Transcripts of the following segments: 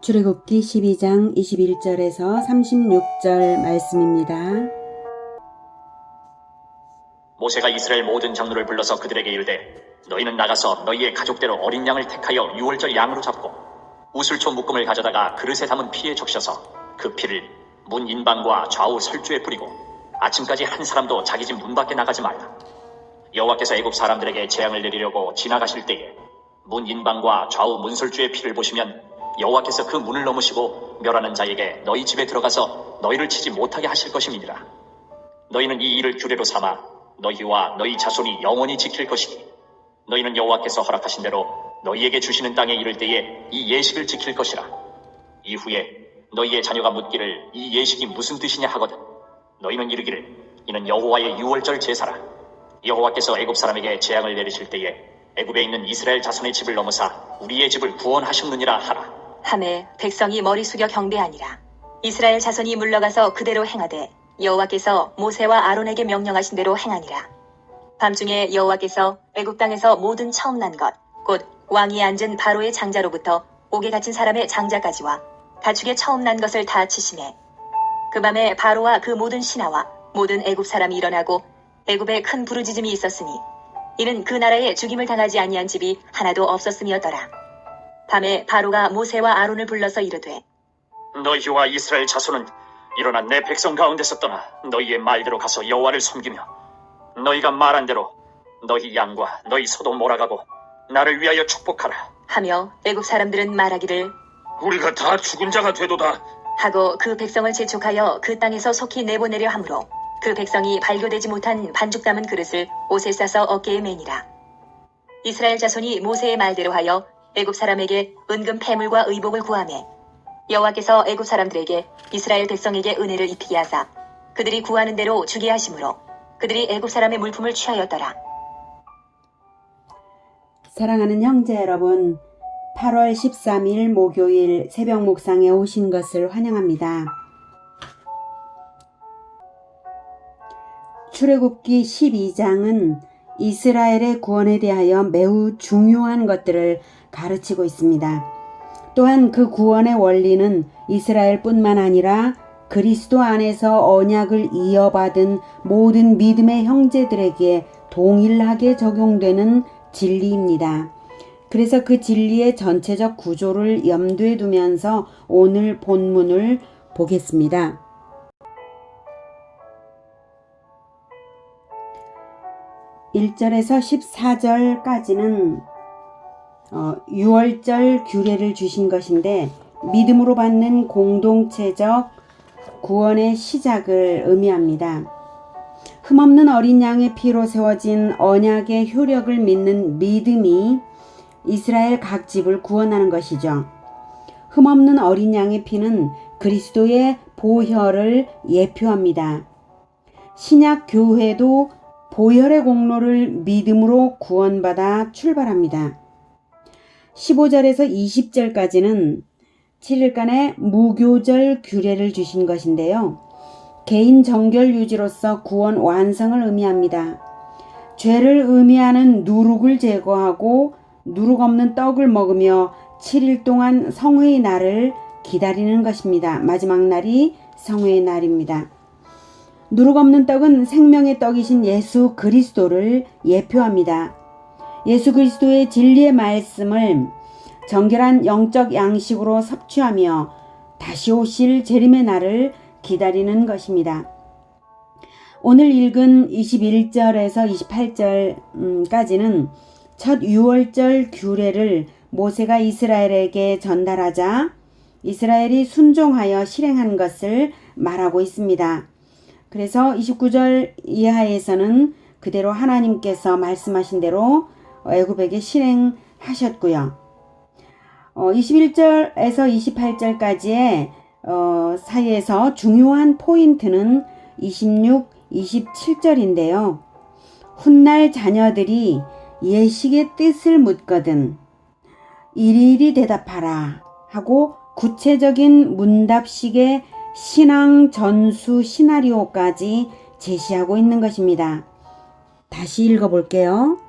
출애굽기 12장 21절에서 36절 말씀입니다. 모세가 이스라엘 모든 장로를 불러서 그들에게 이르되 너희는 나가서 너희의 가족대로 어린 양을 택하여 유월절 양으로 잡고 우슬초 묶음을 가져다가 그릇에 담은 피에 적셔서 그 피를 문 인방과 좌우 설주에 뿌리고 아침까지 한 사람도 자기 집 문 밖에 나가지 말라. 여호와께서 애굽 사람들에게 재앙을 내리려고 지나가실 때에 문 인방과 좌우 문설주의 피를 보시면 여호와께서 그 문을 넘으시고 멸하는 자에게 너희 집에 들어가서 너희를 치지 못하게 하실 것임이니라. 너희는 이 일을 규례로 삼아 너희와 너희 자손이 영원히 지킬 것이니 너희는 여호와께서 허락하신 대로 너희에게 주시는 땅에 이를 때에 이 예식을 지킬 것이라. 이후에 너희의 자녀가 묻기를 이 예식이 무슨 뜻이냐 하거든 너희는 이르기를 이는 여호와의 유월절 제사라. 여호와께서 애굽 사람에게 재앙을 내리실 때에 애굽에 있는 이스라엘 자손의 집을 넘으사 우리의 집을 구원하셨느니라 하라. 하매 백성이 머리 숙여 경배하니라. 이스라엘 자손이 물러가서 그대로 행하되 여호와께서 모세와 아론에게 명령하신 대로 행하니라. 밤중에 여호와께서 애굽 땅에서 모든 처음 난 것 곧 왕이 앉은 바로의 장자로부터 옥에 갇힌 사람의 장자까지와 가축의 처음 난 것을 다 치시매 그 밤에 바로와 그 모든 신하와 모든 애굽 사람이 일어나고 애굽에 큰 부르짖음이 있었으니 이는 그 나라에 죽임을 당하지 아니한 집이 하나도 없었음이었더라. 밤에 바로가 모세와 아론을 불러서 이르되 너희와 이스라엘 자손은 일어나 내 백성 가운데서 떠나 너희의 말대로 가서 여호와를 섬기며 너희가 말한 대로 너희 양과 너희 소도 몰아가고 나를 위하여 축복하라 하며 애굽 사람들은 말하기를 우리가 다 죽은 자가 되도다 하고 그 백성을 재촉하여 그 땅에서 속히 내보내려 하므로 그 백성이 발교되지 못한 반죽 담은 그릇을 옷에 싸서 어깨에 매니라. 이스라엘 자손이 모세의 말대로 하여 애굽 사람에게 은금 패물과 의복을 구하매 여호와께서 애굽 사람들에게 이스라엘 백성에게 은혜를 입히게 하사 그들이 구하는 대로 주게 하심으로 그들이 애굽 사람의 물품을 취하였더라. 사랑하는 형제 여러분, 8월 13일 목요일 새벽 묵상에 오신 것을 환영합니다. 출애굽기 12장은 이스라엘의 구원에 대하여 매우 중요한 것들을 가르치고 있습니다. 또한 그 구원의 원리는 이스라엘뿐만 아니라 그리스도 안에서 언약을 이어받은 모든 믿음의 형제들에게 동일하게 적용되는 진리입니다. 그래서 그 진리의 전체적 구조를 염두에 두면서 오늘 본문을 보겠습니다. (1절에서) (14절까지는) 유월절 규례를 주신 것인데 믿음으로 받는 공동체적 구원의 시작을 의미합니다. 흠없는 어린 양의 피로 세워진 언약의 효력을 믿는 믿음이 이스라엘 각 집을 구원하는 것이죠. 흠없는 어린 양의 피는 그리스도의 보혈을 예표합니다. 신약 교회도 보혈의 공로를 믿음으로 구원받아 출발합니다. 15절에서 20절까지는 7일간의 무교절 규례를 주신 것인데요. 개인 정결 유지로서 구원 완성을 의미합니다. 죄를 의미하는 누룩을 제거하고 누룩 없는 떡을 먹으며 7일 동안 성회의 날을 기다리는 것입니다. 마지막 날이 성회의 날입니다. 누룩 없는 떡은 생명의 떡이신 예수 그리스도를 예표합니다. 예수 그리스도의 진리의 말씀을 정결한 영적 양식으로 섭취하며 다시 오실 재림의 날을 기다리는 것입니다. 오늘 읽은 21절에서 28절까지는 첫 유월절 규례를 모세가 이스라엘에게 전달하자 이스라엘이 순종하여 실행한 것을 말하고 있습니다. 그래서 29절 이하에서는 그대로 하나님께서 말씀하신 대로 애굽에게 실행하셨고요. 21절에서 28절까지의 사이에서 중요한 포인트는 26, 27절인데요. 훗날 자녀들이 예식의 뜻을 묻거든 일일이 대답하라 하고 구체적인 문답식의 신앙 전수 시나리오까지 제시하고 있는 것입니다. 다시 읽어볼게요.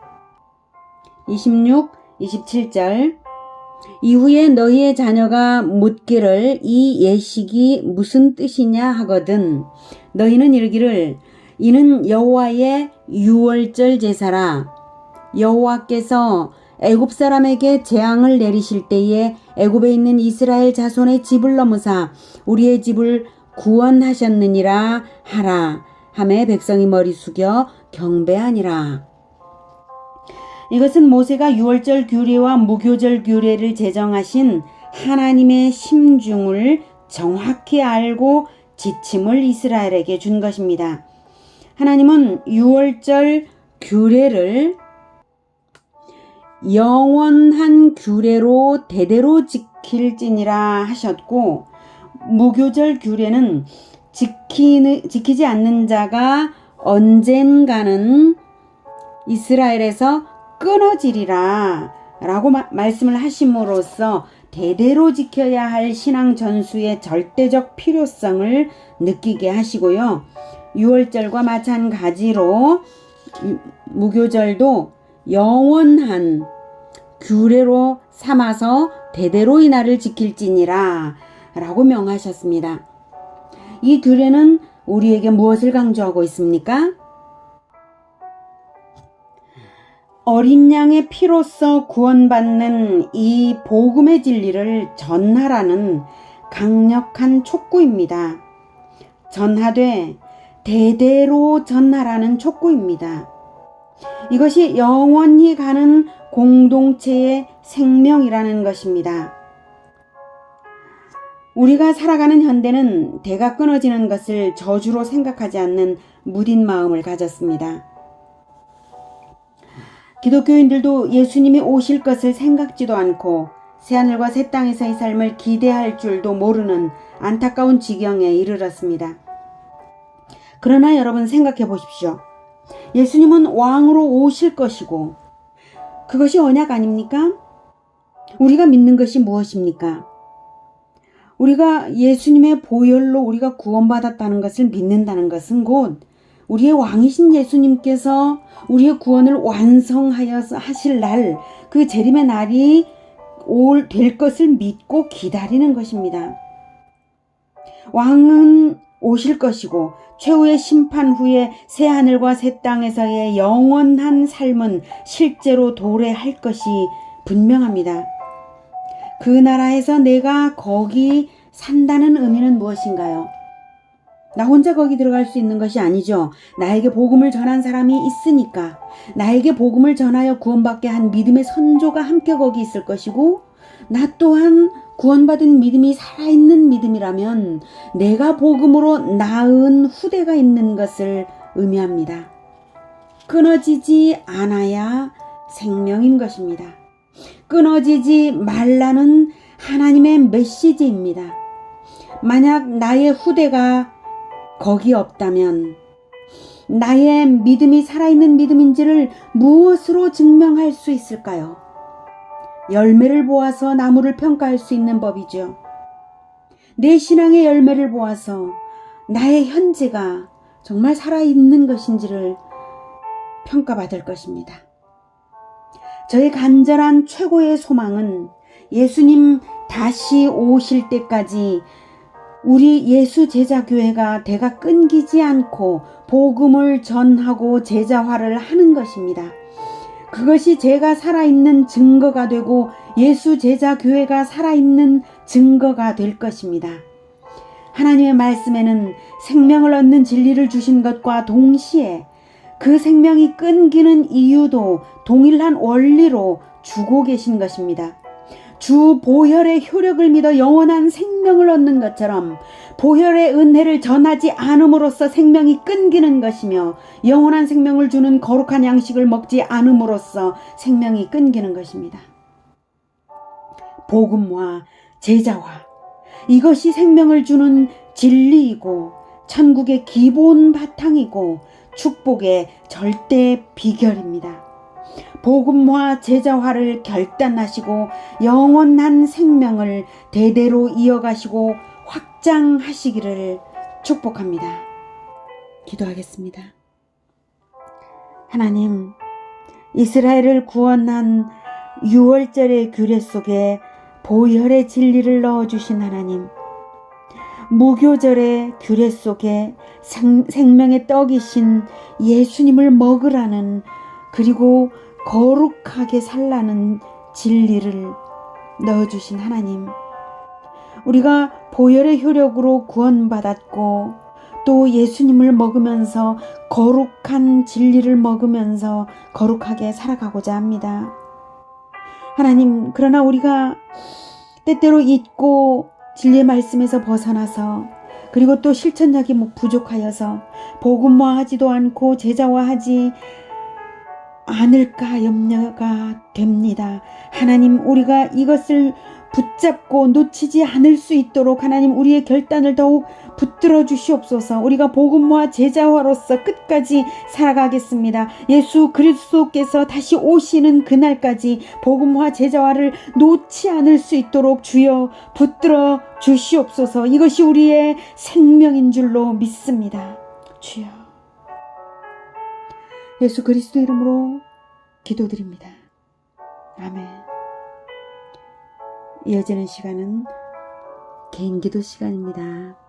26, 27절 이후에 너희의 자녀가 묻기를 이 예식이 무슨 뜻이냐 하거든 너희는 이르기를 이는 여호와의 유월절 제사라. 여호와께서 애굽 사람에게 재앙을 내리실 때에 애굽에 있는 이스라엘 자손의 집을 넘으사 우리의 집을 구원하셨느니라 하라. 하매 백성이 머리 숙여 경배하니라. 이것은 모세가 유월절 규례와 무교절 규례를 제정하신 하나님의 심중을 정확히 알고 지침을 이스라엘에게 준 것입니다. 하나님은 유월절 규례를 영원한 규례로 대대로 지킬지니라 하셨고 무교절 규례는 지키지 않는 자가 언젠가는 이스라엘에서 끊어지리라 라고 말씀을 하심으로써 대대로 지켜야 할 신앙 전수의 절대적 필요성을 느끼게 하시고요. 유월절과 마찬가지로 무교절도 영원한 규례로 삼아서 대대로 이 날을 지킬지니라 라고 명하셨습니다. 이 규례는 우리에게 무엇을 강조하고 있습니까? 어린 양의 피로써 구원받는 이 복음의 진리를 전하라는 강력한 촉구입니다. 전하되 대대로 전하라는 촉구입니다. 이것이 영원히 가는 공동체의 생명이라는 것입니다. 우리가 살아가는 현대는 대가 끊어지는 것을 저주로 생각하지 않는 무딘 마음을 가졌습니다. 기독교인들도 예수님이 오실 것을 생각지도 않고 새하늘과 새 땅에서의 삶을 기대할 줄도 모르는 안타까운 지경에 이르렀습니다. 그러나 여러분 생각해 보십시오. 예수님은 왕으로 오실 것이고 그것이 언약 아닙니까? 우리가 믿는 것이 무엇입니까? 우리가 예수님의 보혈로 우리가 구원받았다는 것을 믿는다는 것은 곧 우리의 왕이신 예수님께서 우리의 구원을 완성하여 하실 날, 그 재림의 날이 될 것을 믿고 기다리는 것입니다. 왕은 오실 것이고 최후의 심판 후에 새하늘과 새 땅에서의 영원한 삶은 실제로 도래할 것이 분명합니다. 그 나라에서 내가 거기 산다는 의미는 무엇인가요? 나 혼자 거기 들어갈 수 있는 것이 아니죠. 나에게 복음을 전한 사람이 있으니까 나에게 복음을 전하여 구원받게 한 믿음의 선조가 함께 거기 있을 것이고 나 또한 구원받은 믿음이 살아있는 믿음이라면 내가 복음으로 낳은 후대가 있는 것을 의미합니다. 끊어지지 않아야 생명인 것입니다. 끊어지지 말라는 하나님의 메시지입니다. 만약 나의 후대가 거기 없다면 나의 믿음이 살아있는 믿음인지를 무엇으로 증명할 수 있을까요? 열매를 보아서 나무를 평가할 수 있는 법이죠. 내 신앙의 열매를 보아서 나의 현재가 정말 살아있는 것인지를 평가받을 것입니다. 저의 간절한 최고의 소망은 예수님 다시 오실 때까지 우리 예수 제자교회가 대가 끊기지 않고 복음을 전하고 제자화를 하는 것입니다. 그것이 제가 살아있는 증거가 되고 예수 제자교회가 살아있는 증거가 될 것입니다. 하나님의 말씀에는 생명을 얻는 진리를 주신 것과 동시에 그 생명이 끊기는 이유도 동일한 원리로 주고 계신 것입니다. 주 보혈의 효력을 믿어 영원한 생명을 얻는 것처럼 보혈의 은혜를 전하지 않음으로써 생명이 끊기는 것이며 영원한 생명을 주는 거룩한 양식을 먹지 않음으로써 생명이 끊기는 것입니다. 복음화, 제자화, 이것이 생명을 주는 진리이고 천국의 기본 바탕이고 축복의 절대 비결입니다. 복음화 제자화를 결단하시고 영원한 생명을 대대로 이어가시고 확장하시기를 축복합니다. 기도하겠습니다. 하나님, 이스라엘을 구원한 유월절의 규례 속에 보혈의 진리를 넣어주신 하나님, 무교절의 규례 속에 생명의 떡이신 예수님을 먹으라는, 그리고 거룩하게 살라는 진리를 넣어주신 하나님, 우리가 보혈의 효력으로 구원받았고 또 예수님을 먹으면서 거룩한 진리를 먹으면서 거룩하게 살아가고자 합니다. 하나님, 그러나 우리가 때때로 잊고 진리의 말씀에서 벗어나서, 그리고 또 실천력이 부족하여서 복음화하지도 않고 제자화하지 않을까 염려가 됩니다. 하나님, 우리가 이것을 붙잡고 놓치지 않을 수 있도록 하나님, 우리의 결단을 더욱 붙들어 주시옵소서. 우리가 복음화 제자화로서 끝까지 살아가겠습니다. 예수 그리스도께서 다시 오시는 그날까지 복음화 제자화를 놓지 않을 수 있도록 주여 붙들어 주시옵소서. 이것이 우리의 생명인 줄로 믿습니다. 주여, 예수 그리스도 이름으로 기도드립니다. 아멘. 이어지는 시간은 개인 기도 시간입니다.